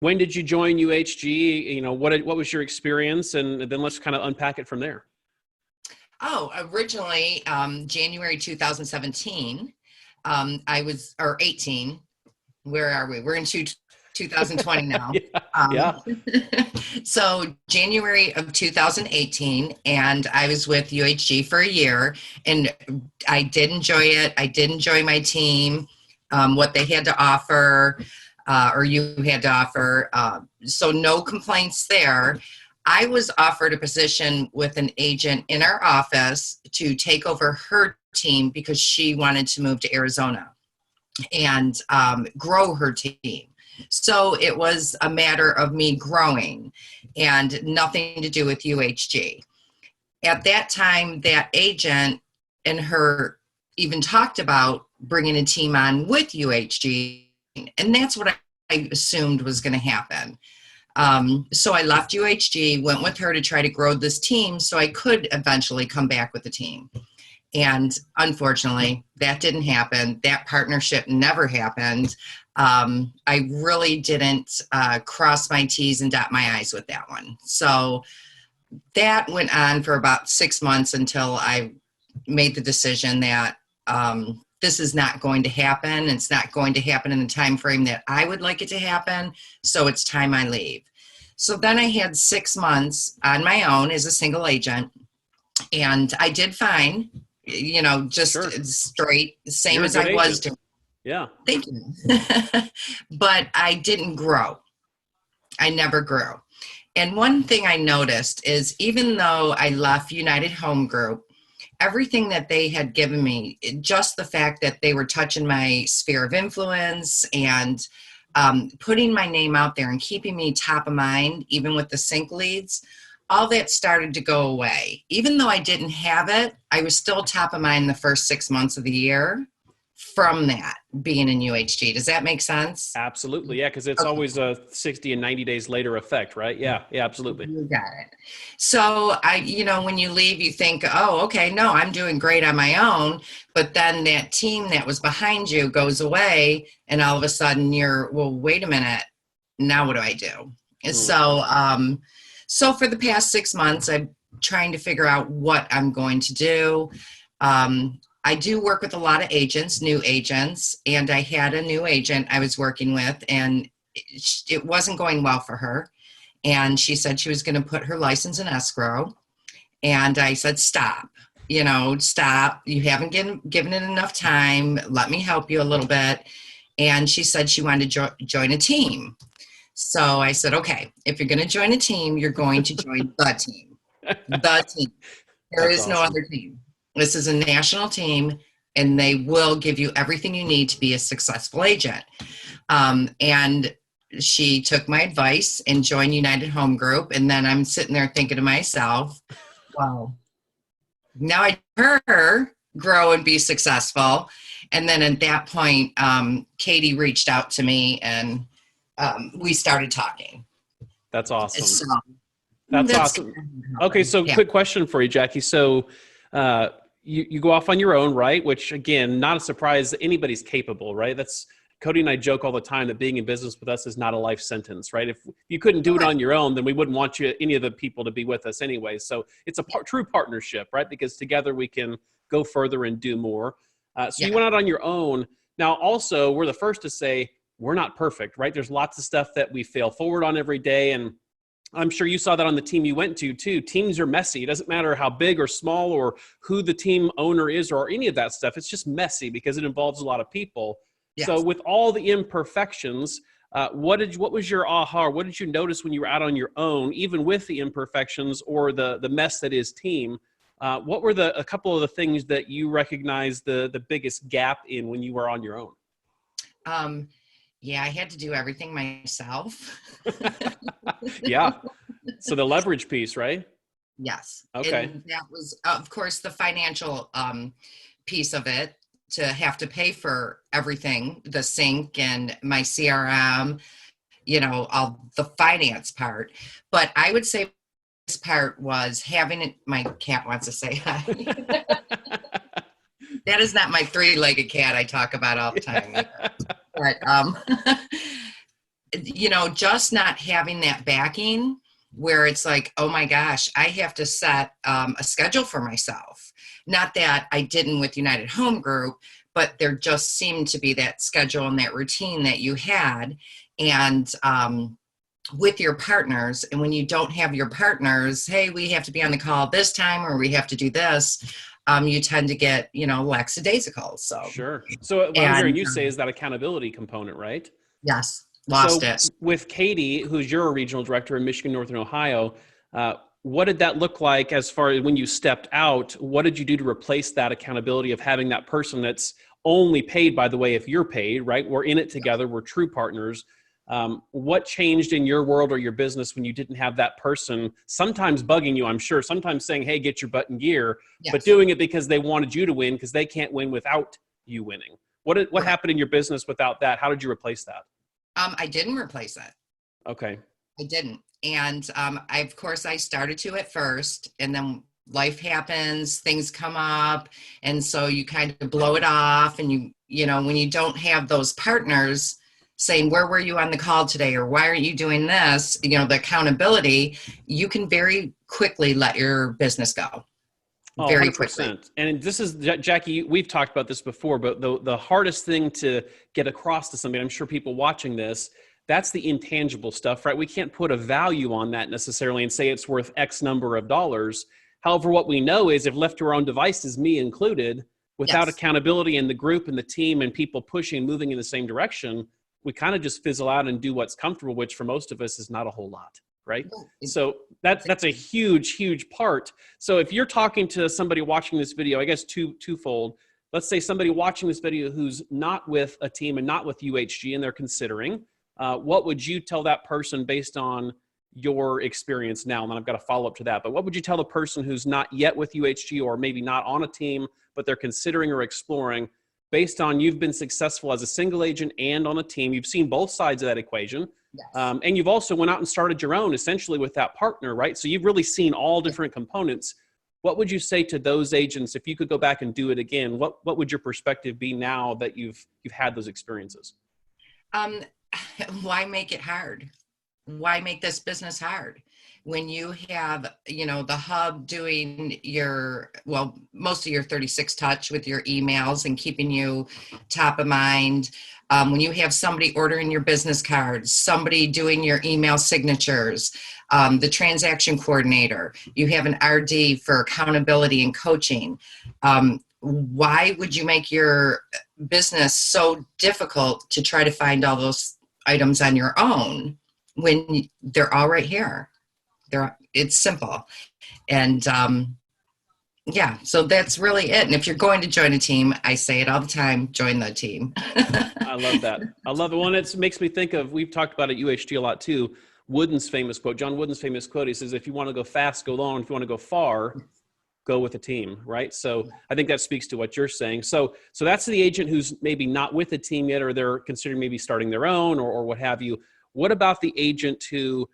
When did you join UHG? What was your experience? And then let's kind of unpack it from there. Oh, originally, January 2017, or 18. Where are we? We're in 2020 now. Yeah. So January of 2018, and I was with UHG for a year, and I did enjoy it. I did enjoy my team, what they had to offer, or you had to offer. So no complaints there. I was offered a position with an agent in our office to take over her team because she wanted to move to Arizona and grow her team. So it was a matter of me growing and nothing to do with UHG. At that time, that agent and her even talked about bringing a team on with UHG, and that's what I assumed was going to happen. So I left UHG, went with her to try to grow this team so I could eventually come back with the team. And unfortunately, that didn't happen. That partnership never happened. I really didn't cross my T's and dot my I's with that one. So that went on for about 6 months until I made the decision that this is not going to happen. It's not going to happen in the time frame that I would like it to happen. So it's time I leave. So then I had 6 months on my own as a single agent, and I did fine. Just Sure. straight, same You're a as good I was agent. doing. Yeah. Thank you. But I didn't grow. I never grew. And one thing I noticed is even though I left United Home Group, everything that they had given me, just the fact that they were touching my sphere of influence and putting my name out there and keeping me top of mind, even with the sync leads, all that started to go away. Even though I didn't have it, I was still top of mind the first 6 months of the year from that being in UHG. Does that make sense? Absolutely. Yeah. Because it's Okay. always a 60 and 90 days later effect, right? Yeah. Yeah, absolutely. You got it. So when you leave, you think, oh, okay, no, I'm doing great on my own. But then that team that was behind you goes away, and all of a sudden you're, well, wait a minute, now what do I do? And so for the past 6 months, I'm trying to figure out what I'm going to do. I do work with a lot of agents, new agents, and I had a new agent I was working with, and it wasn't going well for her. And she said she was going to put her license in escrow. And I said, stop, stop. You haven't given it enough time. Let me help you a little bit. And she said she wanted to join a team. So I said, okay, if you're going to join a team, you're going to join the team. The team. There That's is no awesome. other team. This is a national team, and they will give you everything you need to be a successful agent. And she took my advice and joined United Home Group. And then I'm sitting there thinking to myself, wow, now I her grow and be successful. And then at that point, Katie reached out to me, and we started talking. That's awesome. So That's awesome. Okay. So quick question for you, Jackie. So you go off on your own, right? Which again, not a surprise. Anybody's capable, right? That's Cody and I joke all the time that being in business with us is not a life sentence, right? If you couldn't do it on your own, then we wouldn't want any of the people to be with us anyway. So it's a true partnership, right? Because together we can go further and do more. You went out on your own. Now, also, we're the first to say we're not perfect, right? There's lots of stuff that we fail forward on every day. And I'm sure you saw that on the team you went to too. Teams are messy. It doesn't matter how big or small or who the team owner is or any of that stuff. It's just messy because it involves a lot of people. Yes. So with all the imperfections, what was your aha? What did you notice when you were out on your own, even with the imperfections or the mess that is team? What were a couple of the things that you recognized the biggest gap in when you were on your own? Yeah, I had to do everything myself. Yeah. So the leverage piece, right? Yes. Okay. And that was, of course, the financial piece of it, to have to pay for everything, the sync and my CRM, all the finance part. But I would say this part was having it. My cat wants to say hi. That is not my three-legged cat I talk about all the time. But just not having that backing where it's like, oh my gosh, I have to set a schedule for myself. Not that I didn't with United Home Group, but there just seemed to be that schedule and that routine that you had. And with your partners, and when you don't have your partners, hey, we have to be on the call this time or we have to do this, you tend to get, lackadaisical. So Sure. So what I'm hearing you say is that accountability component, right? yes, lost So it. with Katie, who's your regional director in Michigan, Northern Ohio, what did that look like as far as when you stepped out? What did you do to replace that accountability of having that person that's only paid, by the way, if you're paid, right? We're in it together. We're true partners. What changed in your world or your business when you didn't have that person sometimes bugging you, I'm sure, sometimes saying, hey, get your butt in gear, Yes. but doing it because they wanted you to win because they can't win without you winning. What happened in your business without that? How did you replace that? I didn't replace it. Okay. I didn't. And of course, I started to at first, and then life happens, things come up. And so you kind of blow it off. And when you don't have those partners saying, where were you on the call today? Or why aren't you doing this? The accountability, you can very quickly let your business go. Oh, Very 100%. quickly. And this is, Jackie, we've talked about this before, but the hardest thing to get across to somebody, I'm sure people watching this, that's the intangible stuff, right? We can't put a value on that necessarily and say it's worth X number of dollars. However, what we know is if left to our own devices, me included, without Yes. accountability in the group and the team and people pushing, moving in the same direction, we kind of just fizzle out and do what's comfortable, which for most of us is not a whole lot, right? So that's a huge, huge part. So if you're talking to somebody watching this video, I guess twofold. Let's say somebody watching this video who's not with a team and not with UHG and they're considering, what would you tell that person based on your experience now? And then I've got a follow-up to that. But what would you tell the person who's not yet with UHG or maybe not on a team, but they're considering or exploring based on you've been successful as a single agent and on a team? You've seen both sides of that equation. Yes. And you've also went out and started your own essentially with that partner, right? So you've really seen all different components. What would you say to those agents if you could go back and do it again? What would your perspective be now that you've had those experiences? Why make it hard? Why make this business hard? When you have, the hub doing most of your 36 touch with your emails and keeping you top of mind. When you have somebody ordering your business cards, somebody doing your email signatures, the transaction coordinator, you have an RD for accountability and coaching. Why would you make your business so difficult to try to find all those items on your own when they're all right here? It's simple. And so that's really it. And if you're going to join a team, I say it all the time, join the team. I love that. I love it. Well, it makes me think of, we've talked about at UHG a lot too, Wooden's famous quote, John Wooden's famous quote. He says, if you want to go fast, go long. If you want to go far, go with a team, right? So I think that speaks to what you're saying. So that's the agent who's maybe not with a team yet, or they're considering maybe starting their own or what have you. What about the agent who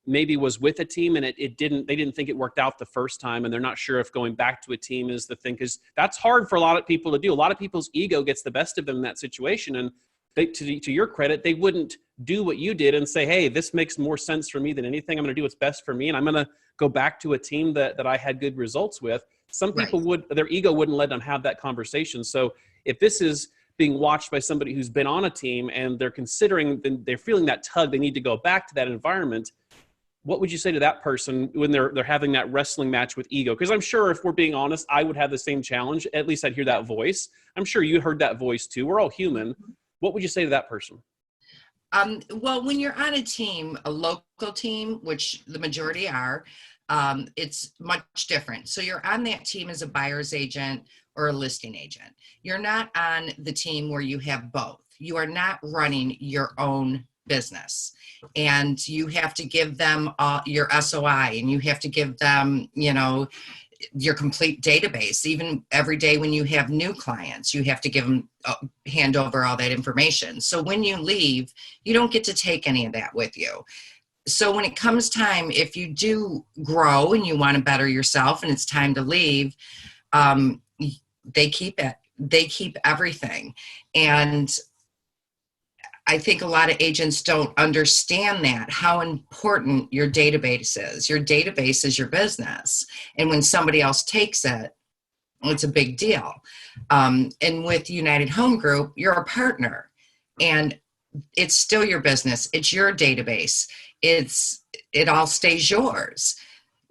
maybe was with a team and they didn't think it worked out the first time and they're not sure if going back to a team is the thing? Because that's hard for a lot of people to do. A lot of people's ego gets the best of them in that situation. And to your credit, they wouldn't do what you did and say, hey, this makes more sense for me than anything. I'm going to do what's best for me. And I'm going to go back to a team that I had good results with. Some people their ego wouldn't let them have that conversation. So if this is being watched by somebody who's been on a team and they're considering, they're feeling that tug, they need to go back to that environment, what would you say to that person when they're having that wrestling match with ego? Because I'm sure if we're being honest, I would have the same challenge. At least I'd hear that voice. I'm sure you heard that voice too. We're all human. What would you say to that person? Well, when you're on a team, a local team, which the majority are, it's much different. So you're on that team as a buyer's agent or a listing agent. You're not on the team where you have both. You are not running your own business, and you have to give them your SOI, and you have to give them, your complete database. Even every day when you have new clients, you have to give them, hand over all that information. So when you leave, you don't get to take any of that with you. So when it comes time, if you do grow and you want to better yourself and it's time to leave, they keep it. They keep everything. And I think a lot of agents don't understand that, how important your database is. Your database is your business. And when somebody else takes it, it's a big deal. And with United Home Group, you're a partner, and it's still your business. It's your database. It all stays yours.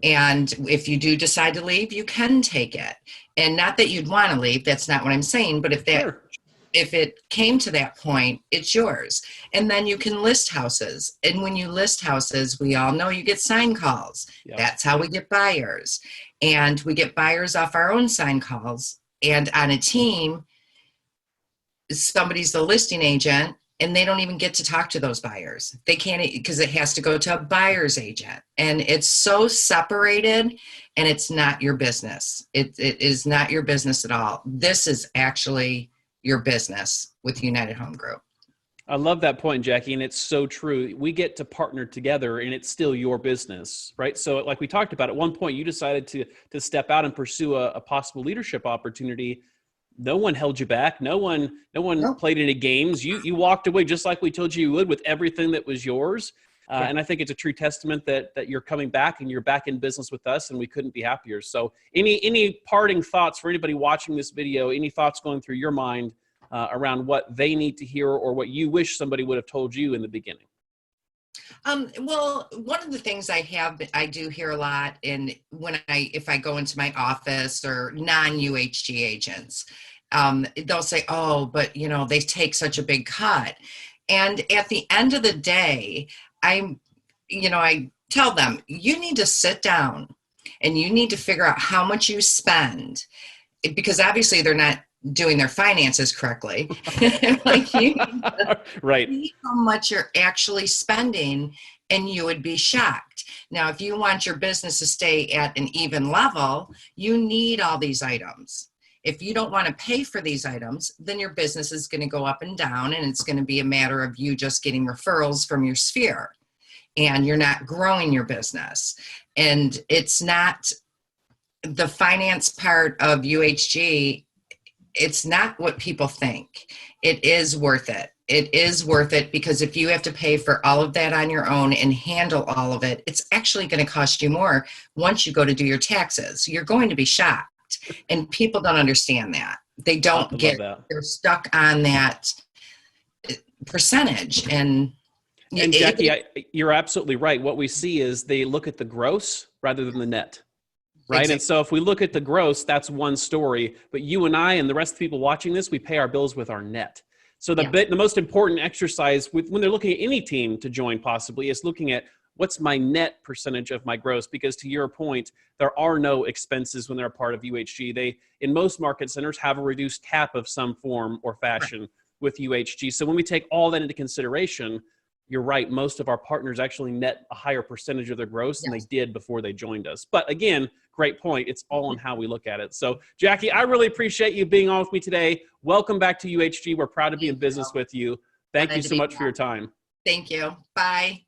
And if you do decide to leave, you can take it. And not that you'd want to leave, that's not what I'm saying, but if it came to that point, it's yours. And then you can list houses. And when you list houses, we all know you get sign calls. Yep. That's how we get buyers. And we get buyers off our own sign calls. And on a team, somebody's the listing agent, and they don't even get to talk to those buyers. They can't, because it has to go to a buyer's agent. And it's so separated, and it's not your business. It is not your business at all. This is actually your business with United Home Group. I love that point, Jackie, and it's so true. We get to partner together, and it's still your business, right? So like we talked about, at one point you decided to step out and pursue a possible leadership opportunity. No one held you back. No one played any games. You walked away just like we told you would, with everything that was yours. And I think it's a true testament that you're coming back and you're back in business with us, and we couldn't be happier. So any parting thoughts for anybody watching this video, any thoughts going through your mind around what they need to hear or what you wish somebody would have told you in the beginning? Well, one of the things I do hear a lot, and if I go into my office or non-UHG agents, they'll say, "Oh, but they take such a big cut." And at the end of the day, I tell them, you need to sit down and you need to figure out how much you spend, because obviously they're not doing their finances correctly. Like right. See how much you're actually spending, and you would be shocked. Now, if you want your business to stay at an even level, you need all these items. If you don't want to pay for these items, then your business is going to go up and down, and it's going to be a matter of you just getting referrals from your sphere, and you're not growing your business. And it's not the finance part of UHG. It's not what people think. It is worth it. It is worth it, because if you have to pay for all of that on your own and handle all of it, it's actually going to cost you more once you go to do your taxes. You're going to be shocked. And people don't understand that. They don't get that. They're stuck on that percentage. And Jackie, you're absolutely right. What we see is they look at the gross rather than the net. Right. Exactly. And so if we look at the gross, that's one story. But you and I and the rest of the people watching this, we pay our bills with our net. So the most important exercise when they're looking at any team to join possibly is looking at what's my net percentage of my gross, because to your point, there are no expenses when they're a part of UHG. They, in most market centers, have a reduced cap of some form or fashion with UHG. So when we take all that into consideration, you're right, most of our partners actually net a higher percentage of their gross than they did before they joined us. But again, great point. It's all on how we look at it. So Jackie, I really appreciate you being on with me today. Welcome back to UHG. We're proud to be in business with you. Thank you so much for your time. Thank you. Bye.